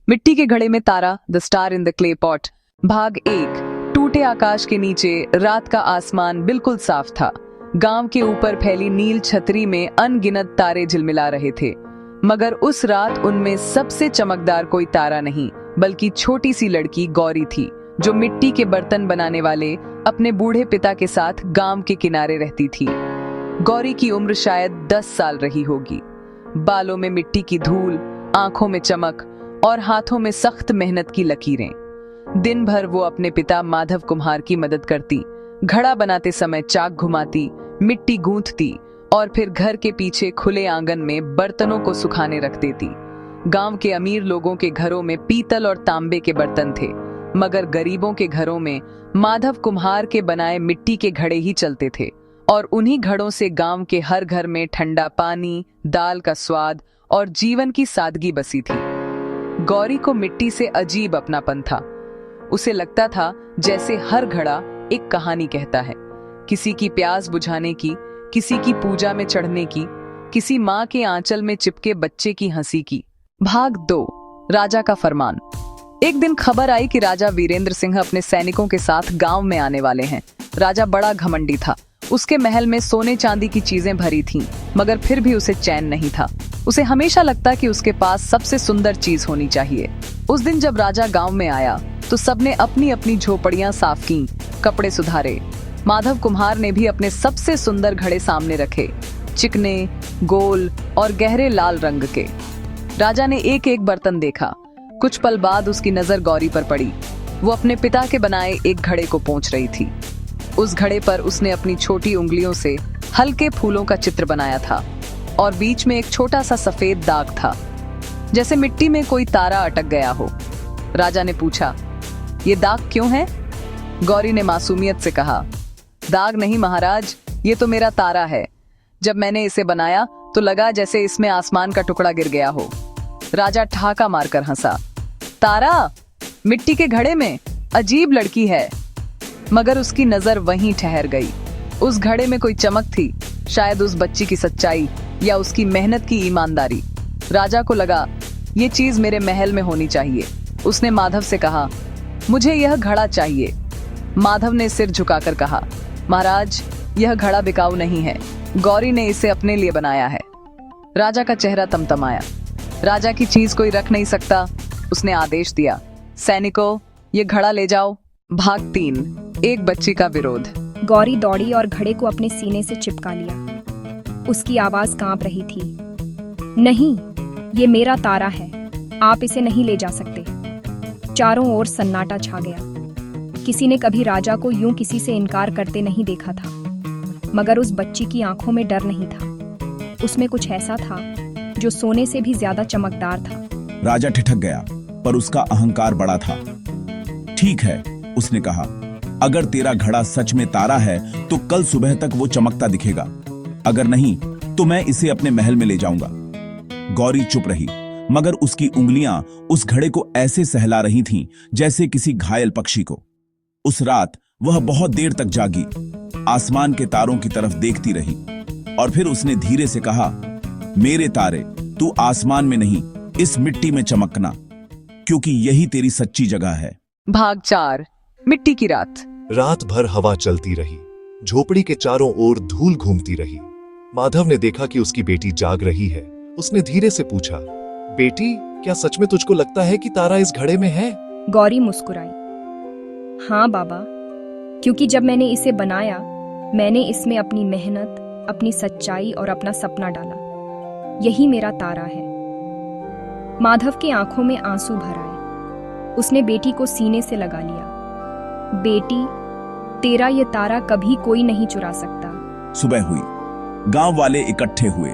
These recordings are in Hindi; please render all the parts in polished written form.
मिट्टी के घड़े में तारा, the star in the clay pot. भाग 1। टूटे आकाश के नीचे रात का आसमान बिल्कुल साफ था। गांव के ऊपर फैली नील छतरी में अनगिनत तारे झिलमिला रहे थे, मगर उस रात उनमें सबसे चमकदार कोई तारा नहीं, बल्कि छोटी सी लड़की गौरी थी, जो मिट्टी के बर्तन बनाने वाले अपने बूढ़े पिता के साथ गांव के किनारे रहती थी। गौरी की उम्र शायद 10 साल रही होगी। बालों में मिट्टी की धूल, आंखों में चमक और हाथों में सख्त मेहनत की लकीरें। दिन भर वो अपने पिता माधव कुम्हार की मदद करती, घड़ा बनाते समय चाक घुमाती, मिट्टी गूंथती और फिर घर के पीछे खुले आंगन में बर्तनों को सुखाने रख देती। गांव के अमीर लोगों के घरों में पीतल और तांबे के बर्तन थे, मगर गरीबों के घरों में माधव कुम्हार के बनाए मिट्टी के घड़े ही चलते थे, और उन्हीं घड़ों से गांव के हर घर में ठंडा पानी, दाल का स्वाद और जीवन की सादगी बसी थी। गौरी को मिट्टी से अजीब अपनापन था। उसे लगता था जैसे हर घड़ा एक कहानी कहता है, किसी की प्यास बुझाने की, किसी की पूजा में चढ़ने की, किसी माँ के आंचल में चिपके बच्चे की हंसी की। भाग 2। राजा का फरमान। एक दिन खबर आई कि राजा वीरेंद्र सिंह अपने सैनिकों के साथ गांव में आने वाले हैं। राजा बड़ा घमंडी था। उसके महल में सोने चांदी की चीजें भरी थीं, मगर फिर भी उसे चैन नहीं था। उसे हमेशा लगता कि उसके पास सबसे सुंदर चीज होनी चाहिए। उस दिन जब राजा गांव में आया तो सबने अपनी अपनी झोपड़ियां साफ की, कपड़े सुधारे। माधव कुम्हार ने भी अपने सबसे सुंदर घड़े सामने रखे, चिकने, गोल और गहरे लाल रंग के। राजा ने एक एक बर्तन देखा। कुछ पल बाद उसकी नजर गौरी पर पड़ी। वो अपने पिता के बनाए एक घड़े को पोंछ रही थी। उस घड़े पर उसने अपनी छोटी उंगलियों से हल्के फूलों का चित्र बनाया था, और बीच में एक छोटा सा सफेद दाग था, जैसे मिट्टी में कोई तारा अटक गया हो। राजा ने पूछा, ये दाग क्यों है? गौरी ने मासूमियत से कहा, दाग नहीं महाराज, ये तो मेरा तारा है। जब मैंने इसे बनाया तो लगा जैसे इसमें आसमान का टुकड़ा गिर गया हो। राजा ठहाका मारकर हंसा। तारा मिट्टी के घड़े में? अजीब लड़की है। मगर उसकी नजर वहीं ठहर गई। उस घड़े में कोई चमक थी, शायद उस बच्ची की सच्चाई या उसकी मेहनत की ईमानदारी। राजा को लगा, ये चीज मेरे महल में होनी चाहिए। उसने माधव से कहा, मुझे यह घड़ा चाहिए। माधव ने सिर झुकाकर कहा, महाराज, यह घड़ा बिकाऊ नहीं है। गौरी ने इसे अपने लिए बनाया है। राजा का चेहरा तमतमाया। राजा की चीज कोई रख नहीं सकता। उसने आदेश दिया, सैनिकों, ये घड़ा ले जाओ। भाग 3। एक बच्ची का विरोध। गौरी दौड़ी और घड़े को अपने सीने से चिपका लिया। उसकी आवाज कांप रही थी, नहीं, ये मेरा तारा है, आप इसे नहीं ले जा सकते। चारों ओर सन्नाटा छा गया। किसी ने कभी राजा को यूं किसी से इनकार करते नहीं देखा था, मगर उस बच्ची की आंखों में डर नहीं था। उसमें कुछ ऐसा था जो सोने से भी ज्यादा चमकदार था। राजा ठिठक गया, पर उसका अहंकार बड़ा था। ठीक है, उसने कहा, अगर तेरा घड़ा सच में तारा है तो कल सुबह तक वो चमकता दिखेगा। अगर नहीं तो मैं इसे अपने महल में ले जाऊंगा। गौरी चुप रही, मगर उसकी उंगलियां उस घड़े को ऐसे सहला रही थीं जैसे किसी घायल पक्षी को। उस रात वह बहुत देर तक जागी, आसमान के तारों की तरफ देखती रही, और फिर उसने धीरे से कहा, मेरे तारे, तू आसमान में नहीं, इस मिट्टी में चमकना, क्योंकि यही तेरी सच्ची जगह है। भाग 4। मिट्टी की रात। रात भर हवा चलती रही, झोपड़ी के चारों ओर धूल घूमती रही। माधव ने देखा कि उसकी बेटी जाग रही है। उसने धीरे से पूछा, बेटी, क्या सच में तुझको लगता है कि तारा इस घड़े में है? गौरी मुस्कुराई, हाँ बाबा, क्योंकि जब मैंने इसे बनाया, मैंने इसमें अपनी मेहनत, अपनी सच्चाई और अपना सपना डाला। यही मेरा तारा है। माधव की आंखों में आंसू भर आए। उसने बेटी को सीने से लगा लिया। बेटी, तेरा ये तारा कभी कोई नहीं चुरा सकता। सुबह हुई, गांव वाले इकट्ठे हुए।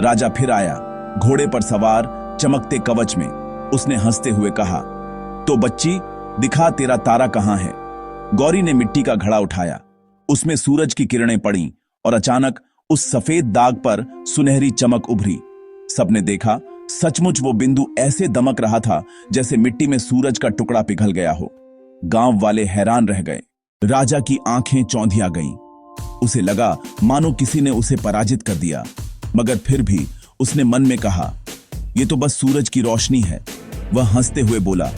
राजा फिर आया, घोड़े पर सवार, चमकते कवच में। उसने हंसते हुए कहा, तो बच्ची, दिखा तेरा तारा कहां है। गौरी ने मिट्टी का घड़ा उठाया। उसमें सूरज की किरणें पड़ीं और अचानक उस सफेद दाग पर सुनहरी चमक उभरी। सबने देखा, सचमुच वो बिंदु ऐसे दमक रहा था जैसे मिट्टी में सूरज का टुकड़ा पिघल गया हो। गांव वाले हैरान रह गए। राजा की आंखें चौंधिया गईं। उसे लगा मानो किसी ने उसे पराजित कर दिया, मगर फिर भी उसने मन में कहा, ये तो बस सूरज की रोशनी है। वह हंसते हुए बोला,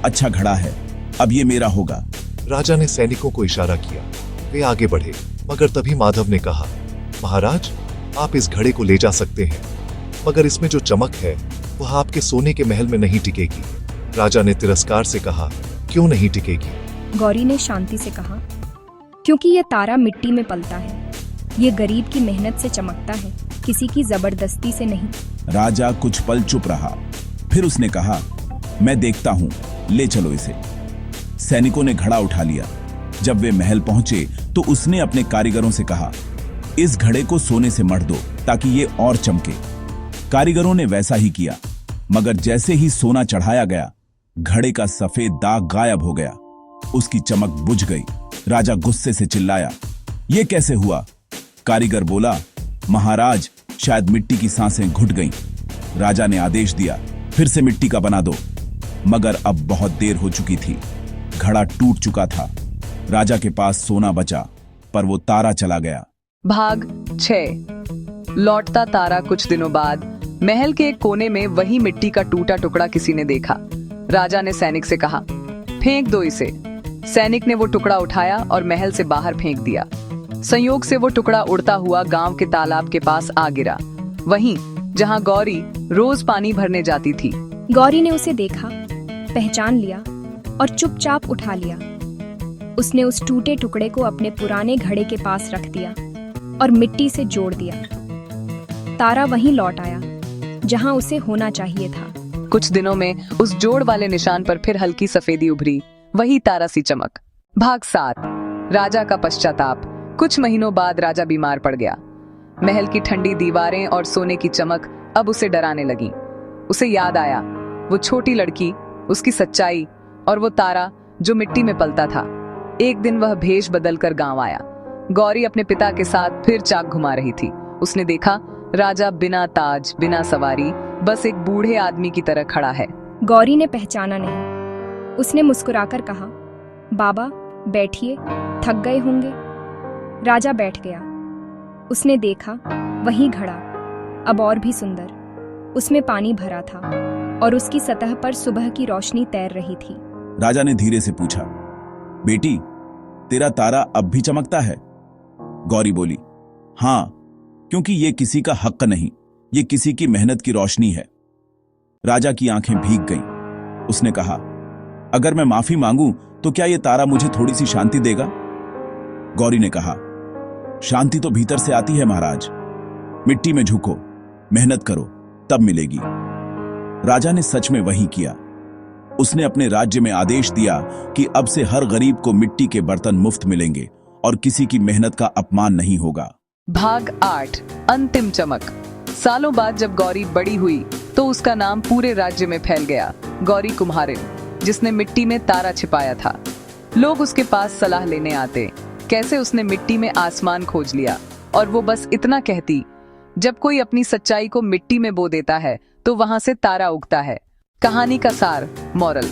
अच्छा घड़ा है, अब ये मेरा होगा। राजा ने सैनिकों को इशारा किया। वे आगे बढ़े, मगर तभी माधव ने कहा, महाराज, आप इस घड़े को ले जा सकते हैं, मगर इसमें जो चमक है वह आपके सोने के महल में नहीं टिकेगी। राजा ने तिरस्कार से कहा, क्यों नहीं टिकेगी? गौरी ने शांति से कहा, क्योंकि यह तारा मिट्टी में पलता है। ये गरीब की मेहनत से चमकता है, किसी की जबरदस्ती से नहीं। राजा कुछ पल चुप रहा, फिर उसने कहा, मैं देखता हूं, ले चलो इसे। सैनिकों ने घड़ा उठा लिया। जब वे महल पहुंचे तो उसने अपने कारीगरों से कहा, इस घड़े को सोने से मढ़ दो ताकि ये और चमके। कारीगरों ने वैसा ही किया, मगर जैसे ही सोना चढ़ाया गया, घड़े का सफेद दाग गायब हो गया। उसकी चमक बुझ गई। राजा गुस्से से चिल्लाया, ये कैसे हुआ? कारीगर बोला, महाराज, शायद मिट्टी की सांसें घुट गईं। राजा ने आदेश दिया, फिर से मिट्टी का बना दो, मगर अब बहुत देर हो चुकी थी। घड़ा टूट चुका था। राजा के पास सोना बचा, पर वो तारा चला गया। भाग 6। लौटता तारा। कुछ दिनों बाद महल के एक कोने में वही मिट्टी का टूटा टुकड़ा किसी ने देखा। राजा ने सैनिक से कहा, फेंक दो इसे। सैनिक ने वो टुकड़ा उठाया और महल से बाहर फेंक दिया। संयोग से वो टुकड़ा उड़ता हुआ गांव के तालाब के पास आ गिरा, वहीं जहां गौरी रोज पानी भरने जाती थी। गौरी ने उसे देखा, पहचान लिया और चुपचाप उठा लिया। उसने उस टूटे टुकड़े को अपने पुराने घड़े के पास रख दिया और मिट्टी से जोड़ दिया। तारा वहीं लौट आया जहां उसे होना चाहिए था। कुछ दिनों में उस जोड़ वाले निशान पर फिर हल्की सफेदी उभरी, वही तारा सी चमक। भाग 7। राजा का पश्चाताप। कुछ महीनों बाद राजा बीमार पड़ गया। महल की ठंडी दीवारें और सोने की चमक अब उसे डराने लगी। उसे याद आया, वो छोटी लड़की, उसकी सच्चाई और वो तारा जो मिट्टी में पलता था। एक दिन वह भेष बदलकर गांव आया। गौरी अपने पिता के साथ फिर चाक घुमा रही थी। उसने देखा, राजा बिना ताज, बिना सवारी, बस एक बूढ़े आदमी की तरह खड़ा है। गौरी ने पहचाना नहीं। उसने मुस्कुराकर कहा, बाबा बैठिए, थक गए होंगे। राजा बैठ गया। उसने देखा, वही घड़ा, अब और भी सुंदर। उसमें पानी भरा था और उसकी सतह पर सुबह की रोशनी तैर रही थी। राजा ने धीरे से पूछा, बेटी, तेरा तारा अब भी चमकता है? गौरी बोली, हां, क्योंकि ये किसी का हक नहीं, ये किसी की मेहनत की रोशनी है। राजा की आंखें भीग गईं। उसने कहा, अगर मैं माफी मांगूं तो क्या ये तारा मुझे थोड़ी सी शांति देगा? गौरी ने कहा, शांति तो भीतर से आती है महाराज। मिट्टी में झुको, मेहनत करो, तब मिलेगी। राजा ने सच में वही किया। उसने अपने राज्य में आदेश दिया कि अब से हर गरीब को मिट्टी के बर्तन मुफ्त मिलेंगे और किसी की मेहनत का अपमान नहीं होगा। भाग 8। अंतिम चमक। सालों बाद जब गौरी बड़ी हुई तो उसका नाम पूरे राज्य में फैल गया, गौरी कुम्हारिन, जिसने मिट्टी में तारा छिपाया था। लोग उसके पास सलाह लेने आते, कैसे उसने मिट्टी में आसमान खोज लिया, और वो बस इतना कहती, जब कोई अपनी सच्चाई को मिट्टी में बो देता है तो वहां से तारा उगता है। कहानी का सार, मॉरल,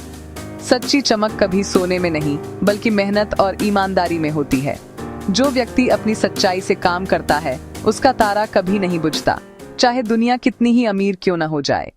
सच्ची चमक कभी सोने में नहीं बल्कि मेहनत और ईमानदारी में होती है। जो व्यक्ति अपनी सच्चाई से काम करता है उसका तारा कभी नहीं बुझता, चाहे दुनिया कितनी ही अमीर क्यों न हो जाए।